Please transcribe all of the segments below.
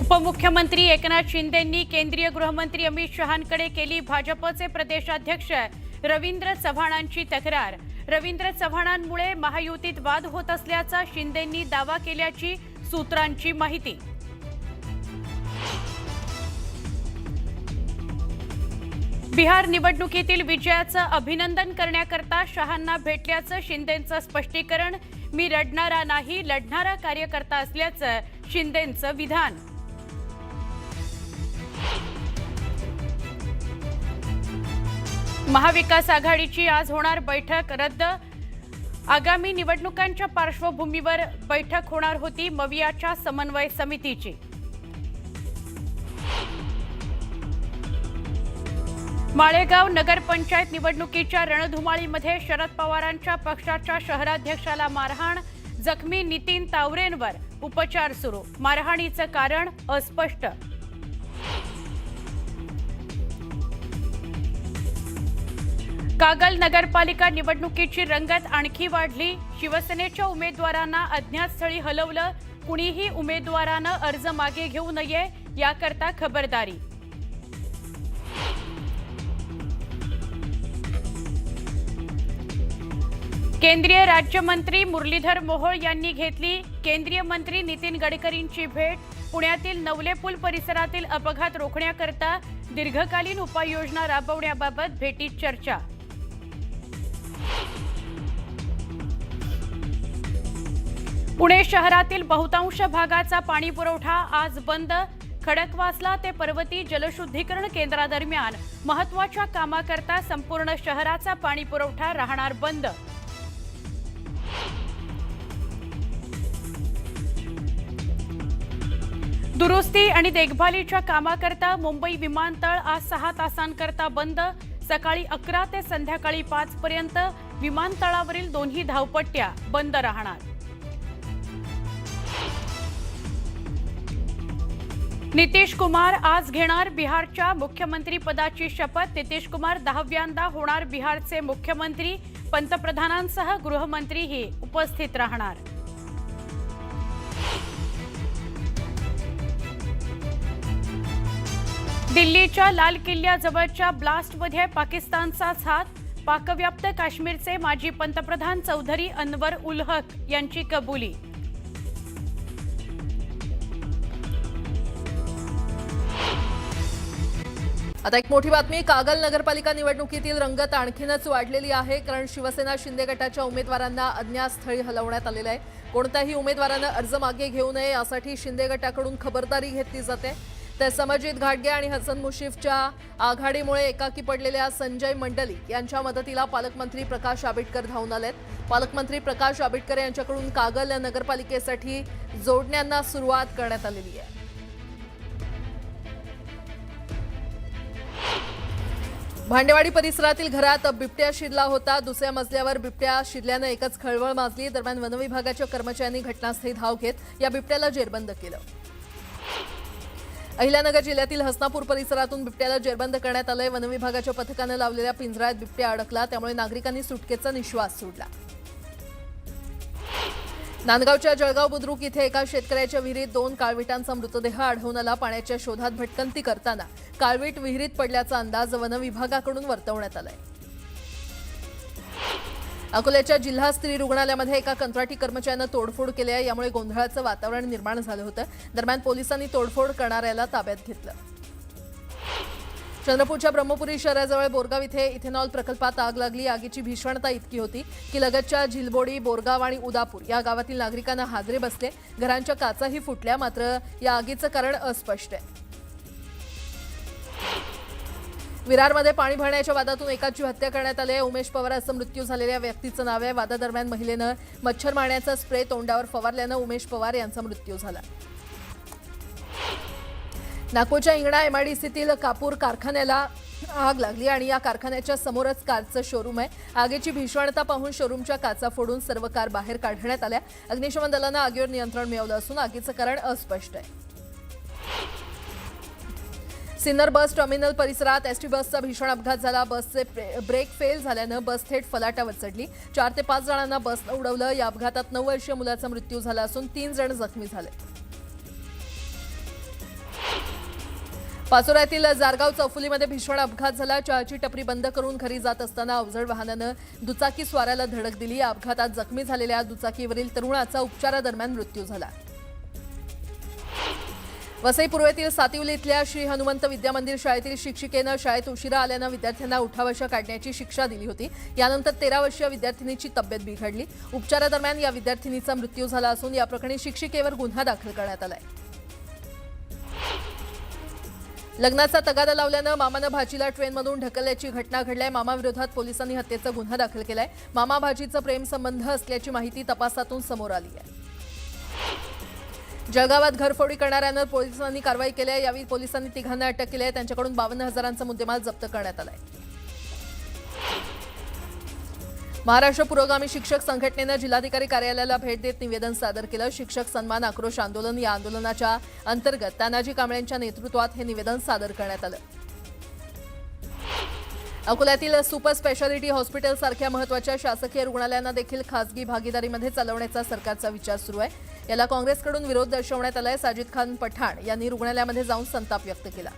उपमुख्यमंत्री एकनाथ शिंदेंनी केंद्रीय गृहमंत्री अमित शहांकडे केली भाजपचे प्रदेशाध्यक्ष रवींद्र चव्हाणांची तक्रार। रवींद्र चव्हाणांमुळे महायुतीत वाद होत असल्याचा शिंदेंनी दावा केल्याची सूत्रांची माहिती। बिहार निवडणुकीतील विजयाचं अभिनंदन करण्याकरता शहांना भेटल्याचं शिंदेंचं स्पष्टीकरण। मी रडणारा नाही, लढणारा कार्यकर्ता असल्याचं शिंदेंचं विधान। महाविकास आघाडीची आज होणार बैठक रद्द। आगामी निवडणुकांच्या पार्श्वभूमीवर बैठक होणार होती मवियाच्या समन्वय समितीची। माळेगाव नगरपंचायत निवडणुकीच्या रणधुमाळीमध्ये शरद पवारांच्या पक्षाच्या शहराध्यक्षाला मारहाण। जखमी नितीन तावरेंवर उपचार सुरू। मारहाणीचं कारण अस्पष्ट। कागल नगरपालिका निवडणुकीची रंगत आणखी वाढली। शिवसेनेच्या उमेदवारांना अज्ञात स्थळी हलवलं। कुणीही उमेदवारानं अर्ज मागे घेऊ नये याकरता खबरदारी। केंद्रीय राज्यमंत्री मुरलीधर मोहोळ यांनी घेतली केंद्रीय मंत्री नितीन गडकरींची भेट। पुण्यातील नवले पूल परिसरातील अपघात रोखण्याकरता दीर्घकालीन उपाययोजना राबवण्याबाबत भेटीत चर्चा। पुणे शहरातील बहुतांश भागाचा पाणी पुरवठा आज बंद। खडकवासला ते पर्वती जलशुद्धीकरण केंद्रादरम्यान महत्त्वाच्या कामाकरता संपूर्ण शहराचा पाणी पुरवठा राहणार बंद। दुरुस्ती आणि देखभालीच्या कामाकरता मुंबई विमानतळ आज 6 तासांकरता बंद। सकाळी 11 ते संध्याकाळी 5 पर्यंत विमानतळावरील दोन्ही धावपट्ट्या बंद राहणार। नितीश कुमार आज घेणार बिहारच्या मुख्यमंत्री पदाची शपथ। नितीश कुमार 10व्यांदा होणार बिहारचे मुख्यमंत्री। पंतप्रधानांसह गृहमंत्रीही उपस्थित राहणार। दिल्लीच्या लाल किल्ल्याजवळच्या ब्लास्टमध्ये पाकिस्तानचाच हात। पाकव्याप्त काश्मीरचे माजी पंतप्रधान चौधरी अनवर उल हक यांची कबुली। आता एक मोठी बातमी। कागल नगरपालिका निवडणुकीतील रंगत आणखीनच वाढलेली आहे, कारण शिवसेना शिंदे गटाच्या उमेदवारांना अज्ञात स्थळी हलवण्यात आलेलं आहे। कोणत्याही उमेदवारानं अर्ज मागे घेऊ नये यासाठी शिंदे गटाकडून खबरदारी घेतली जाते। तर समजित घाटगे आणि हसन मुश्रीफच्या आघाडीमुळे एकाकी पडलेल्या संजय मंडलिक यांच्या मदतीला पालकमंत्री प्रकाश आंबेडकर धावून आलेत। पालकमंत्री प्रकाश आंबेडकर यांच्याकडून कागल नगरपालिकेसाठी जोडण्यांना सुरुवात करण्यात आलेली आहे। भांडेवाडी परिसरातील घरात बिबट्या शिरला होता। दुसऱ्या मजल्यावर बिबट्या शिरल्यानं एकच खळबळ माजली। दरम्यान वनविभागाच्या कर्मचाऱ्यांनी घटनास्थळी धाव घेत या बिबट्याला जेरबंद केलं। अहिल्यानगर जिल्ह्यातील हसनापूर परिसरातून बिबट्याला जेरबंद करण्यात आलंय। वनविभागाच्या पथकानं लावलेल्या पिंजऱ्यात बिबट्या अडकला, त्यामुळे नागरिकांनी सुटकेचा निश्वास सोडला। नांदगावच्या जळगाव बुद्रुक इथे एका शेतकऱ्याच्या विहिरीत 2 काळविटांचा मृतदेह आढळून आला। पाण्याच्या शोधात भटकंती करताना काळवीट विहिरीत पडल्याचा अंदाज वनविभागाकडून वर्तवण्यात आलाय। अकोल्याच्या जिल्हा स्त्री रुग्णालयामध्ये एका कंत्राटी कर्मचाऱ्यानं तोडफोड केली आहे, यामुळे गोंधळाचं वातावरण निर्माण झालं होतं। दरम्यान पोलिसांनी तोडफोड करणाऱ्याला ताब्यात घेतलं। चंद्रपूरच्या ब्रह्मपुरी शहराजवळ बोरगाव इथे इथेनॉल प्रकल्पात आग लागली। आगीची भीषणता इतकी होती की लगतच्या झिलबोडी, बोरगाव आणि उदापूर या गावातील नागरिकांना हादरे बसले। घरांच्या काचाही फुटल्या, मात्र या आगीचं कारण अस्पष्ट आहे। विरारमध्ये पाणी भरण्याच्या वादातून एकाची हत्या करण्यात आली आहे। उमेश पवार असं मृत्यू झालेल्या व्यक्तीचं नाव आहे। वादादरम्यान महिलेनं मच्छर मारण्याचा स्प्रे तोंडावर फवारल्यानं उमेश पवार यांचा मृत्यू झाला। नागपूरच्या इंगणा एमआयडीसीतील कापूर कारखान्याला आग लागली आणि या कारखान्याच्या समोरच कारचं शोरूम आहे। आगीची भीषणता पाहून शोरूमच्या काचा फोडून सर्व कार बाहेर काढण्यात आल्या। अग्निशमन दलानं आगीवर नियंत्रण मिळवलं असून आगीचं कारण अस्पष्ट आहे। सिन्नर बस टर्मिनल परिसरात एसटी बसचा भीषण अपघात झाला। बसचे ब्रेक फेल झाल्यानं बस थेट फलाटावर चढली। 4 ते 5 जणांना बसनं उडवलं। या अपघातात 9 वर्षीय मुलाचा मृत्यू झाला असून 3 जण जखमी झाले। पाचोऱ्यातील जारगाव चौफुलीमध्ये भीषण अपघात झाला। चहाची टपरी बंद करून घरी जात असताना अवजड वाहनानं दुचाकी स्वाराला धडक दिली। या अपघातात जखमी झालेल्या दुचाकीवरील तरुणाचा उपचारादरम्यान मृत्यू झाला। वसई पूर्वेतील सातिवली इथल्या श्री हनुमंत विद्या मंदिर शाळेतील शिक्षिकेनं शाळेत उशिरा आल्यानं विद्यार्थ्यांना उठाबशा काढण्याची शिक्षा दिली होती। यानंतर 13 वर्षीय विद्यार्थिनीची तब्येत बिघडली। उपचारादरम्यान या विद्यार्थिनीचा मृत्यू झाला असून या प्रकरणी शिक्षिकेवर गुन्हा दाखल करण्यात आलाय। लग्नाचा तगादा लावल्यानं मामानं भाचीला ट्रेनमधून ढकलल्याची घटना घडली। मामाविरोधात पोलिसांनी हत्येचा गुन्हा दाखल केलाय। मामा भाचीचं प्रेम संबंध असल्याची माहिती तपासातून समोर आली आहे। जळगावात घरफोडी करणाऱ्यांवर पोलिसांनी कारवाई केली आहे। यावेळी पोलिसांनी तिघांना अटक केली आहे। त्यांच्याकडून 52,000चा मुद्देमाल जप्त करण्यात आलाय। महाराष्ट्र पुरोगामी शिक्षक संघटनेनं जिल्हाधिकारी कार्यालयाला भेट देत निवेदन सादर केलं। शिक्षक सन्मान आक्रोश आंदोलन या आंदोलनाच्या अंतर्गत तानाजी कांबळेंच्या नेतृत्वात हे निवेदन सादर करण्यात आलं। अकोल्यातील सुपर स्पेशालिटी हॉस्पिटल सारख्या महत्त्वाच्या शासकीय रुग्णालयांना देखील खासगी भागीदारीमध्ये चालवण्याचा सरकारचा विचार सुरू आहे। याला काँग्रेसकडून विरोध दर्शवण्यात आलाय। साजिद खान पठाण यांनी रुग्णालयामध्ये जाऊन संताप व्यक्त केला।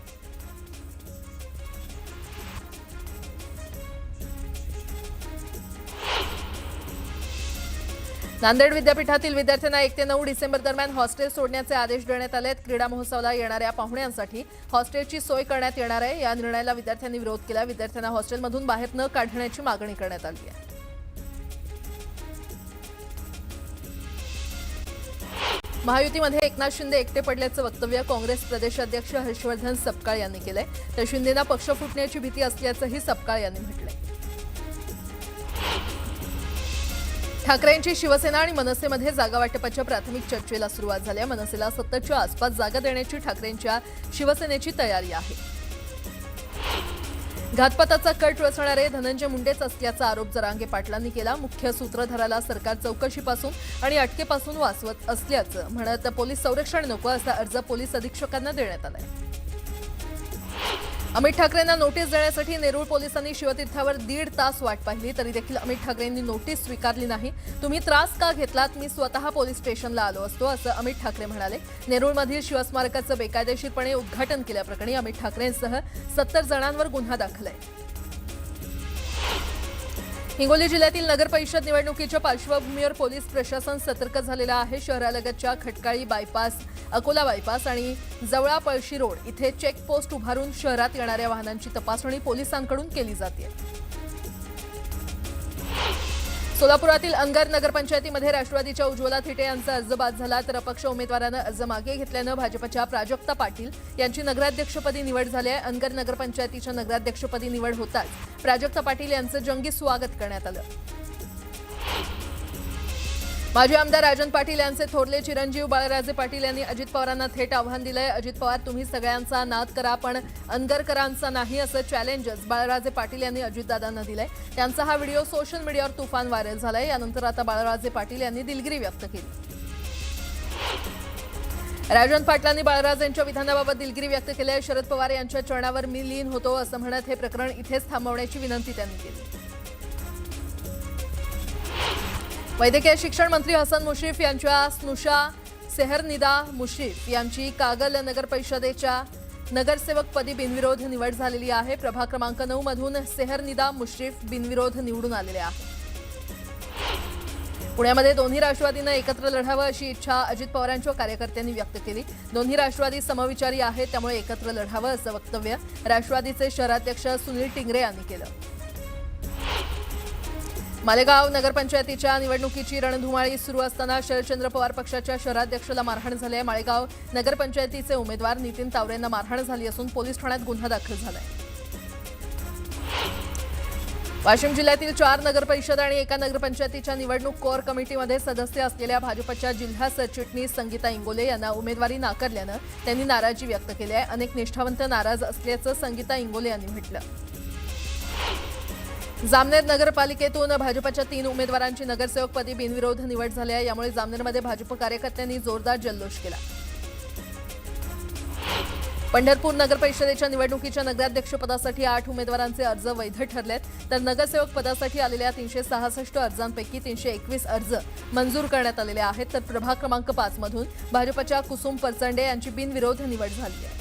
नांदेड विद्यापीठातील विद्यार्थ्यांना 1 ते 9 डिसेंबर दरम्यान हॉस्टेल सोडण्याचे आदेश देण्यात आले आहेत। क्रीडा महोत्सवाला येणाऱ्या पाहुण्यांसाठी हॉस्टेलची सोय करण्यात येणार आहे। या निर्णयाला विद्यार्थ्यांनी विरोध केला। विद्यार्थ्यांना हॉस्टेलमधून बाहेर न काढण्याची मागणी करण्यात आली आहे। महायुतीमध्ये एकनाथ शिंदे एकटे पडल्याचं वक्तव्य काँग्रेस प्रदेशाध्यक्ष हर्षवर्धन सपकाळ यांनी केलंय। तर शिंदेंना पक्ष फुटण्याची भीती असल्याचंही सपकाळ यांनी म्हटलंय। ठाकरेंची शिवसेना आणि मनसेमध्ये जागा वाटपाच्या प्राथमिक चर्चेला सुरुवात झाली आहे। मनसेला 70च्या आसपास जागा देण्याची ठाकरेंच्या शिवसेनेची तयारी आहे। घातपाताचा कट रचणारे धनंजय मुंडेच असल्याचा आरोप जरांगे पाटलांनी केला। मुख्य सूत्रधाराला सरकार चौकशीपासून आणि अटकेपासून वाचवत असल्याचं म्हणत पोलीस संरक्षण नको असा अर्ज पोलीस अधीक्षकांना देण्यात आलाय। अमित ठाकरेंना नोटीस देण्यासाठी नेरूळ पोलिसांनी शिवतीर्थावर 1.5 तास वाट पाहिली तरी देखील अमित ठाकरेंनी नोटीस स्वीकारली नाही। तुम्ही त्रास का घेतलात? मी स्वतः पोलीस स्टेशनला आलो असतो असं अमित ठाकरे म्हणाले। नेरूळमधील शिवस्मारकाचं बेकायदेशीरपणे उद्घाटन केल्याप्रकरणी अमित ठाकरेंसह 70 जणांवर गुन्हा दाखल आहे। हिंगोली जिल्ह्यातील नगर परिषद निवडणुकीच्या पार्श्वभूमीवर पोलीस प्रशासन सतर्क झालेलं आहे। शहरालगतच्या खटकाळी बायपास, अकोला बायपास आणि जवळा पळशी रोड इथे चेकपोस्ट उभारून शहरात येणाऱ्या वाहनांची तपासणी पोलिसांकडून केली जाते। सोलापुरातील अनगर नगरपंचायतीमध्ये राष्ट्रवादीच्या उज्ज्वला थिटे यांचा अर्ज बाद झाला। तर अपक्ष उमेदवारानं अर्ज मागे घेतल्यानं भाजपच्या प्राजक्ता पाटील यांची नगराध्यक्षपदी निवड झाली आहे। अनगर नगरपंचायतीच्या नगराध्यक्षपदी निवड होताच प्राजक्ता पाटील यांचं जंगी स्वागत करण्यात आलं। माजी आमदार राजन पाटील यांचे थोरले चिरंजीव बाळराजे पाटील यांनी अजित पवारांना थेट आव्हान दिलंय। अजित पवार, तुम्ही सगळ्यांचा नाद करा पण अनगरकरांचा नाही असं चॅलेंजच बाळराजे पाटील यांनी अजितदादांना दिलंय। त्यांचा हा व्हिडिओ सोशल मीडियावर तुफान व्हायरल झालाय। यानंतर आता बाळराजे पाटील यांनी दिलगिरी व्यक्त केली। राजन पाटलांनी बाळराजेंच्या विधानाबाबत दिलगिरी व्यक्त केली आहे। शरद पवार यांच्या चरणावर मी लीन होतो असं म्हणत हे प्रकरण इथेच थांबवण्याची विनंती त्यांनी केली। वैद्यकीय शिक्षण मंत्री हसन मुश्रीफ यांच्या स्नुषा सेहरनिदा मुश्रीफ यांची कागल नगर परिषदेच्या नगरसेवकपदी बिनविरोध निवड झालेली आहे। प्रभाग क्रमांक 9 मधून सेहरनिदा मुश्रीफ बिनविरोध निवडून आलेले आहेत। पुण्यामध्ये दोन्ही राष्ट्रवादींना एकत्र लढावं अशी इच्छा अजित पवारांच्या कार्यकर्त्यांनी व्यक्त केली। दोन्ही राष्ट्रवादी समविचारी आहेत, त्यामुळे एकत्र लढावं असं वक्तव्य राष्ट्रवादीचे शहराध्यक्ष सुनील टिंगरे यांनी केलं। मालेगाव नगरपंचायतीच्या निवडणुकीची रणधुमाळी सुरू असताना शरदचंद्र पवार पक्षाच्या शहराध्यक्षाला मारहाण झाली आहे। मालेगाव नगरपंचायतीचे उमेदवार नितीन तावरेंना मारहाण झाली असून पोलीस ठाण्यात गुन्हा दाखल झालाय। वाशिम जिल्ह्यातील 4 नगरपरिषद आणि एका नगरपंचायतीच्या निवडणूक कोअर कमिटीमध्ये सदस्य असलेल्या भाजपच्या जिल्हा सरचिटणीस संगीता इंगोले यांना उमेदवारी नाकारल्यानं त्यांनी नाराजी व्यक्त केली आहे। अनेक निष्ठावंत नाराज असल्याचं संगीता इंगोले यांनी म्हटलं। जामनेर नगरपालिकेतून भाजपच्या 3 उमेदवारांची नगरसेवकपदी बिनविरोध निवड झाली आहे। यामुळे जामनेरमध्ये भाजप कार्यकर्त्यांनी जोरदार जल्लोष केला। पंढरपूर नगरपरिषदेच्या निवडणुकीच्या नगराध्यक्षपदासाठी 8 उमेदवारांचे अर्ज वैध ठरलेत, तर नगरसेवक पदासाठी आलेल्या 366 अर्जांपैकी 321 अर्ज मंजूर करण्यात आलेले आहेत। तर प्रभाग क्रमांक 5 मधून भाजपच्या कुसुम परचंडे यांची बिनविरोध निवड झाली आहे।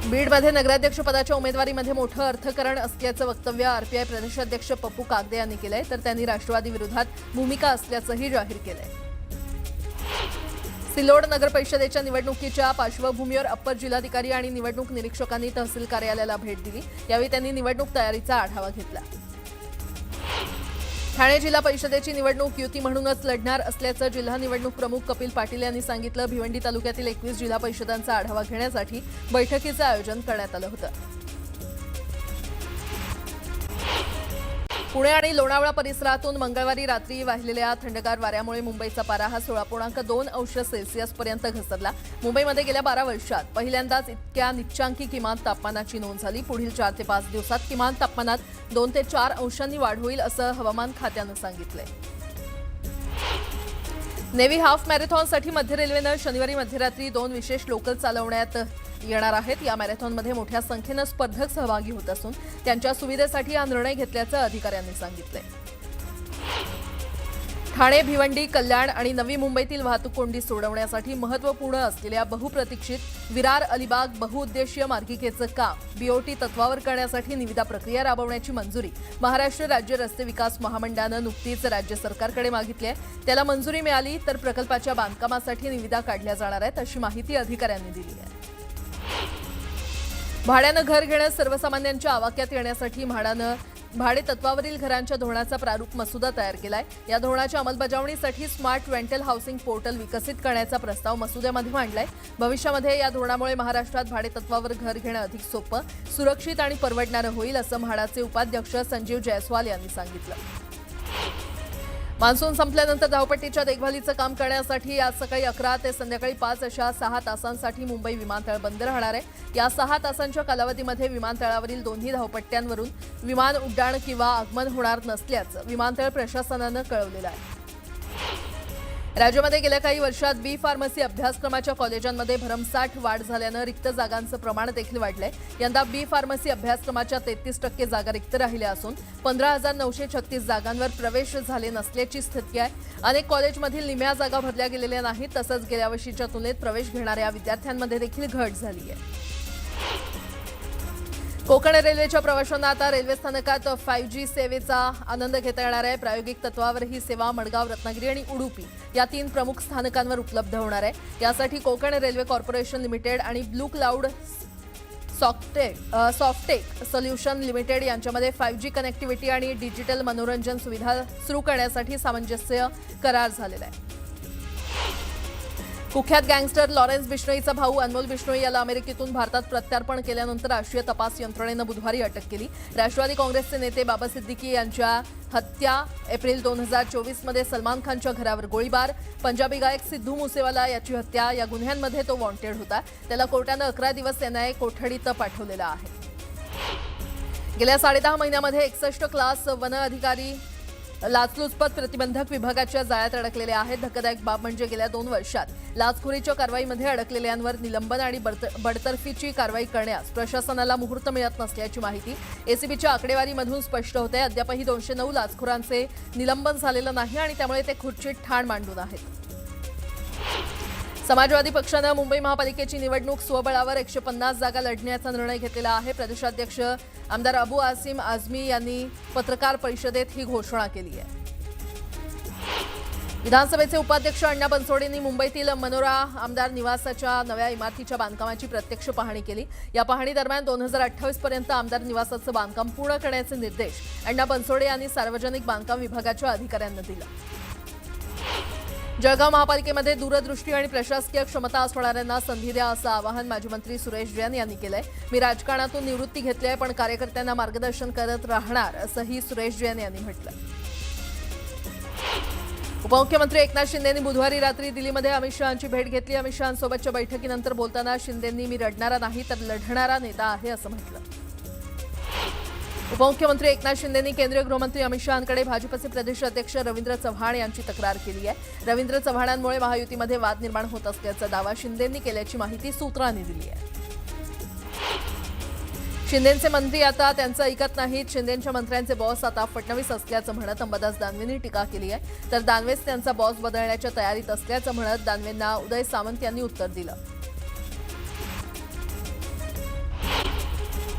बीडमध्ये नगराध्यक्ष पदाच्या उमेदवारीमध्ये मोठं अर्थकारण असल्याचं वक्तव्य आरपीआय प्रदेशाध्यक्ष पप्पू कागदे यांनी केलंय, तर त्यांनी राष्ट्रवादी विरोधात भूमिका असल्याचंही जाहीर केलंय. सिल्लोड नगर परिषदेच्या निवडणुकीच्या पार्श्वभूमीवर अप्पर जिल्हाधिकारी आणि निवडणूक निरीक्षकांनी तहसील कार्यालयाला भेट दिली. यावेळी त्यांनी निवडणूक तयारीचा आढावा घेतला. ठाणे जिल्हा परिषदेची निवडणूक युती म्हणूनच लढणार असल्याचं जिल्हा निवडणूक प्रमुख कपिल पाटील यांनी सांगितलं. भिवंडी तालुक्यातील 21 जिल्हा परिषदांचा आढावा घेण्यासाठी बैठकीचं आयोजन करण्यात आलं होतं. पुणे आणि लोणावळा परिसरातून मंगळवारी रात्री वाहिलेल्या थंडगार वाऱ्यामुळे मुंबईचा पारा हा 16.2 पर्यंत घसरला. मुंबईमध्ये गेल्या 12 वर्षात पहिल्यांदाच इतक्या निच्चांकी किमान तापमानाची नोंद झाली. पुढील 4 ते 5 दिवसात किमान तापमानात 2 ते 4 अंशांनी वाढ होईल असं हवामान खात्यानं सांगितलंय. नेव्ही हाफ मॅरेथॉनसाठी मध्य रेल्वेनं शनिवारी मध्यरात्री 2 विशेष लोकल चालवण्यात येणार आहेत. या मॅरेथॉनमध्ये मोठ्या संख्येनं स्पर्धक सहभागी होत असून त्यांच्या सुविधेसाठी हा निर्णय घेतल्याचं अधिकाऱ्यांनी सांगितलंय. ठाणे, भिवंडी, कल्याण आणि नवी मुंबईतील वाहतूक कोंडी सोडवण्यासाठी महत्त्वपूर्ण असलेल्या बहुप्रतीक्षित विरार अलिबाग बहुउद्देशीय मार्गिकेचं काम बीओटी तत्वावर करण्यासाठी निविदा प्रक्रिया राबवण्याची मंजुरी महाराष्ट्र राज्य रस्ते विकास महामंडळानं नुकतीच राज्य सरकारकडे मागितली आहे. त्याला मंजुरी मिळाली तर प्रकल्पाच्या बांधकामासाठी निविदा काढल्या जाणार आहेत, अशी माहिती अधिकाऱ्यांनी दिली आहे. भाड्यानं घर घेणं सर्वसामान्यांच्या आवाक्यात येण्यासाठी म्हाडानं भाडे तत्वावरील घरांच्या धोरणाचा प्रारूप मसुदा तयार केलाय. या धोरणाच्या अंमलबजावणीसाठी स्मार्ट रेंटल हाऊसिंग पोर्टल विकसित करण्याचा प्रस्ताव मसुद्यामध्ये मांडलाय. भविष्यामध्ये या धोरणामुळे महाराष्ट्रात भाडे तत्वावर घर घेणं अधिक सोपं, सुरक्षित आणि परवडणारं होईल असं म्हाडाचे उपाध्यक्ष संजीव जयस्वाल यांनी सांगितलं. मान्सून संपल्यानंतर धावपट्टीच्या देखभालीचं काम करण्यासाठी आज सकाळी 11 ते संध्याकाळी 5 अशा 6 तासांसाठी मुंबई विमानतळ बंद राहणार आहे. या 6 तासांच्या कालावधीमध्ये विमानतळावरील दोन्ही धावपट्ट्यांवरून विमान उड्डाण किंवा आगमन होणार नसल्याचं विमानतळ प्रशासनानं कळवलेलं आहे. राज्यामध्ये गेल्या काही वर्षात बी फार्मसी अभ्यासक्रमाच्या कॉलेजांमध्ये भरमसाठ वाढ झाल्यानं रिक्त जागांचं प्रमाण देखील वाढलंय. यंदा बी फार्मसी अभ्यासक्रमाच्या 33% जागा रिक्त राहिल्या असून 15,936 जागांवर प्रवेश झाले नसल्याची स्थिती आहे. अनेक कॉलेजमधील निम्म्या जागा भरल्या गेलेल्या नाहीत. तसंच गेल्या वर्षीच्या तुलनेत प्रवेश घेणाऱ्या विद्यार्थ्यांमध्ये देखील घट झाली आहे. कोकण रेल्वेच्या प्रवाशांना आता रेल्वे स्थानकात 5G सेवेचा आनंद घेता येणार आहे. प्रायोगिक तत्वावर ही सेवा मडगाव, रत्नागिरी आणि उडुपी या 3 प्रमुख स्थानकांवर उपलब्ध होणार आहे. यासाठी कोकण रेल्वे कॉर्पोरेशन लिमिटेड आणि blue cloud Softech solution limited यांच्यामध्ये 5G कनेक्टिव्हिटी आणि डिजिटल मनोरंजन सुविधा सुरू करण्यासाठी सामंजस्य करार झालेला आहे. कुख्यात गँगस्टर लॉरेन्स बिश्नोईचा भाऊ अनमोल बिश्नोई याला अमेरिकेतून भारतात प्रत्यार्पण केल्यानंतर राष्ट्रीय तपास यंत्रणेनं बुधवारी अटक केली. राष्ट्रवादी काँग्रेसचे नेते बाबा सिद्दीकी यांच्या हत्या, एप्रिल 2024मध्ये सलमान खानच्या घरावर गोळीबार, पंजाबी गायक सिद्धू मुसेवाला याची हत्या या गुन्ह्यांमध्ये तो वॉन्टेड होता. त्याला कोर्टानं 11 दिवस NIA कोठडीत पाठवलेला आहे. गेल्या 10.5 महिन्यामध्ये 61 क्लास वन अधिकारी लाचलुचपत प्रतिबंधक विभागाच्या जाळ्यात अडकलेले आहेत. धक्कादायक बाब म्हणजे गेल्या 2 वर्षात लाचखोरीच्या कारवाईमध्ये अडकलेल्यांवर निलंबन आणि बडतर्फीची कारवाई करण्यास प्रशासनाला मुहूर्त मिळत नसल्याची माहिती एसीबीच्या आकडेवारीमधून स्पष्ट होते. अद्यापही 209 लाचखोरांचे निलंबन झालेलं नाही आणि त्यामुळे ते खुर्चीत ठाण मांडून आहेत. समाजवादी पक्षानं मुंबई महापालिकेची निवडणूक स्वबळावर 150 जागा लढण्याचा निर्णय घेतलेला आहे. प्रदेशाध्यक्ष आमदार अबू आसिम आझमी यांनी पत्रकार परिषदेत ही घोषणा केली आहे. विधानसभेचे उपाध्यक्ष अण्णा बनसोडेंनी मुंबईतील मनोरा आमदार निवासाच्या नव्या इमारतीच्या बांधकामाची प्रत्यक्ष पाहणी केली. या पाहणी दरम्यान 2028 पर्यंत आमदार निवासाचं बांधकाम पूर्ण करण्याचे निर्देश अण्णा बनसोडे यांनी सार्वजनिक बांधकाम विभागाच्या अधिकाऱ्यांना दिले. जळगाव महापालिकेमध्ये दूरदृष्टी आणि प्रशासकीय क्षमता असणाऱ्यांना संधी द्या असं आवाहन माजी मंत्री सुरेश जैन यांनी केलंय. मी राजकारणातून निवृत्ती घेतली आहे पण कार्यकर्त्यांना मार्गदर्शन करत राहणार असंही सुरेश जैन यांनी म्हटलं. उपमुख्यमंत्री एकनाथ शिंदेंनी बुधवारी रात्री दिल्लीमध्ये अमित शहांची भेट घेतली. अमित शहांसोबतच्या बैठकीनंतर बोलताना शिंदेंनी मी रडणारा नाही तर लढणारा नेता आहे असं म्हटलं. उपमुख्यमंत्री एकनाथ शिंदेंनी केंद्रीय गृहमंत्री अमित शहांकडे भाजपचे प्रदेश अध्यक्ष रवींद्र चव्हाण यांची तक्रार केली आहे. रवींद्र चव्हाणांमुळे महायुतीमध्ये वाद निर्माण होत असल्याचा दावा शिंदेंनी केल्याची माहिती सूत्रांनी दिली आहे. शिंदेंचे मंत्री आता त्यांचं ऐकत नाहीत. शिंदेंच्या मंत्र्यांचे बॉस आता फडणवीस असल्याचं म्हणत अंबादास दानवेंनी टीका केली आहे. तर दानवेच त्यांचा बॉस बदलण्याच्या तयारीत असल्याचं म्हणत दानवेंना उदय सामंत यांनी उत्तर दिलं.